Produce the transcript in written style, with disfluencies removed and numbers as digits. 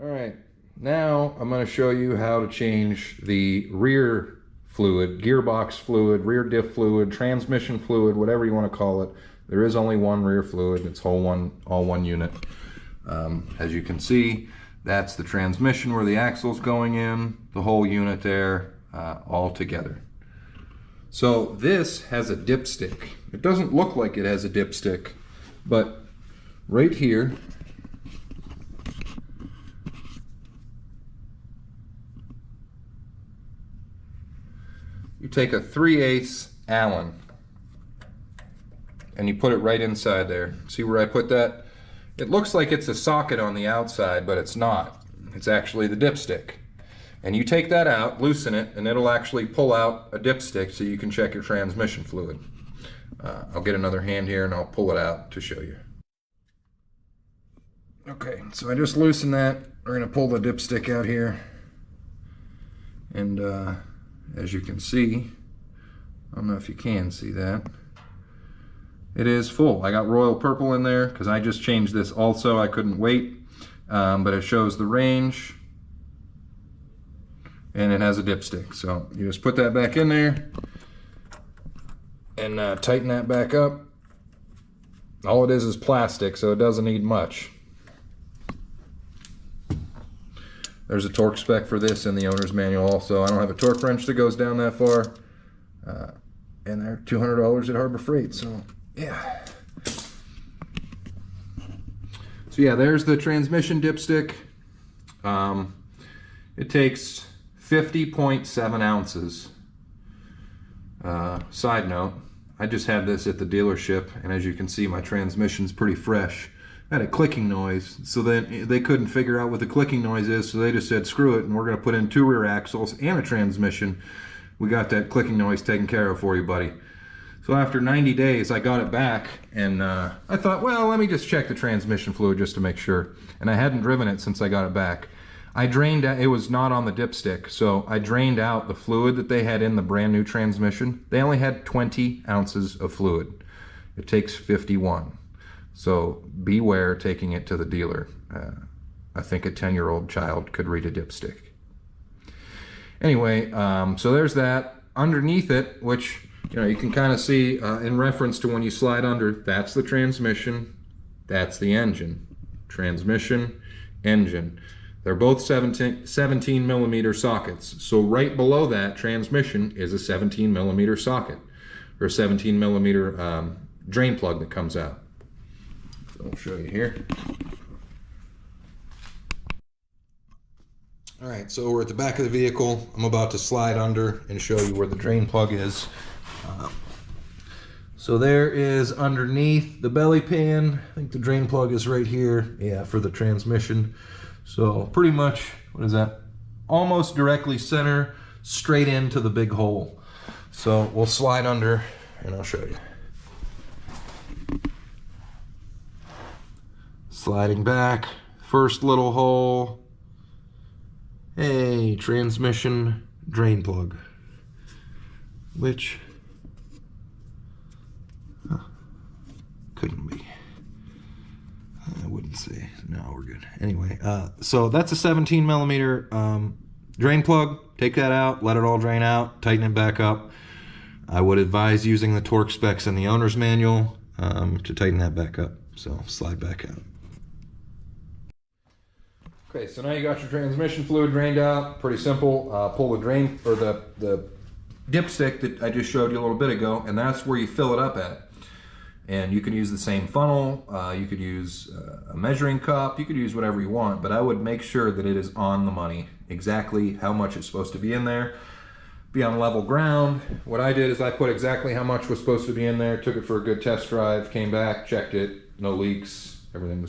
Alright, now I'm going to show you how to change the rear fluid, gearbox fluid, rear diff fluid, transmission fluid, whatever you want to call it. There is only one rear fluid, it's all one unit. As you can see, that's the transmission where the axle's going in, the whole unit there, all together. So this has a dipstick. It doesn't look like it has a dipstick, but right here, you take a 3/8 Allen and you put it right inside there. See where I put that? It looks like it's a socket on the outside, but it's not. It's actually the dipstick. And you take that out, loosen it, and it'll actually pull out a dipstick so you can check your transmission fluid. I'll get another hand here and I'll pull it out to show you. Okay, so I just loosened that. We're going to pull the dipstick out here. And as you can see, I don't know if you can see that, it is full. I got royal purple in there because I just changed this also. I couldn't wait, but it shows the range and it has a dipstick. So you just put that back in there and tighten that back up. All it is plastic, so it doesn't need much. There's a torque spec for this in the owner's manual also. I don't have a torque wrench that goes down that far. And they're $200 at Harbor Freight, so yeah. So yeah, there's the transmission dipstick. It takes 50.7 ounces. Side note, I just had this at the dealership, and as you can see, my transmission's pretty fresh. I had a clicking noise, so then they couldn't figure out what the clicking noise is, so they just said screw it, and we're going to put in 2 rear axles and a transmission. We got that clicking noise taken care of for you, buddy. So after 90 days I got it back, and I thought, well, let me just check the transmission fluid just to make sure. And I hadn't driven it since I got it back. I drained out, it was not on the dipstick, so I drained out the fluid that they had in the brand new transmission. They only had 20 ounces of fluid. It takes 51. So beware taking it to the dealer. I think a 10-year-old child could read a dipstick. Anyway, so there's that. Underneath it, which you can kind of see in reference to when you slide under, that's the transmission, that's the engine. Transmission, engine. They're both 17 millimeter sockets. So right below that transmission is a 17 millimeter socket, or a 17 millimeter drain plug that comes out. I'll show you here. Alright, so we're at the back of the vehicle. I'm about to slide under and show you where the drain plug is. So there is underneath the belly pan. I think the drain plug is right here. Yeah, for the transmission. So pretty much, what is that? Almost directly center, straight into the big hole. So we'll slide under and I'll show you. Sliding back, first little hole. Hey, transmission drain plug. Which couldn't be. I wouldn't say. No, we're good. Anyway, so that's a 17 millimeter drain plug. Take that out, let it all drain out, tighten it back up. I would advise using the torque specs in the owner's manual to tighten that back up. So slide back out. Okay, so now you got your transmission fluid drained out. Pretty simple. Pull the drain, or the dipstick that I just showed you a little bit ago, and that's where you fill it up at. And you can use the same funnel, you could use a measuring cup, you could use whatever you want, but I would make sure that it is on the money, exactly how much it's supposed to be in there, be on level ground. What I did is I put exactly how much was supposed to be in there, took it for a good test drive, came back, checked it, no leaks, everything was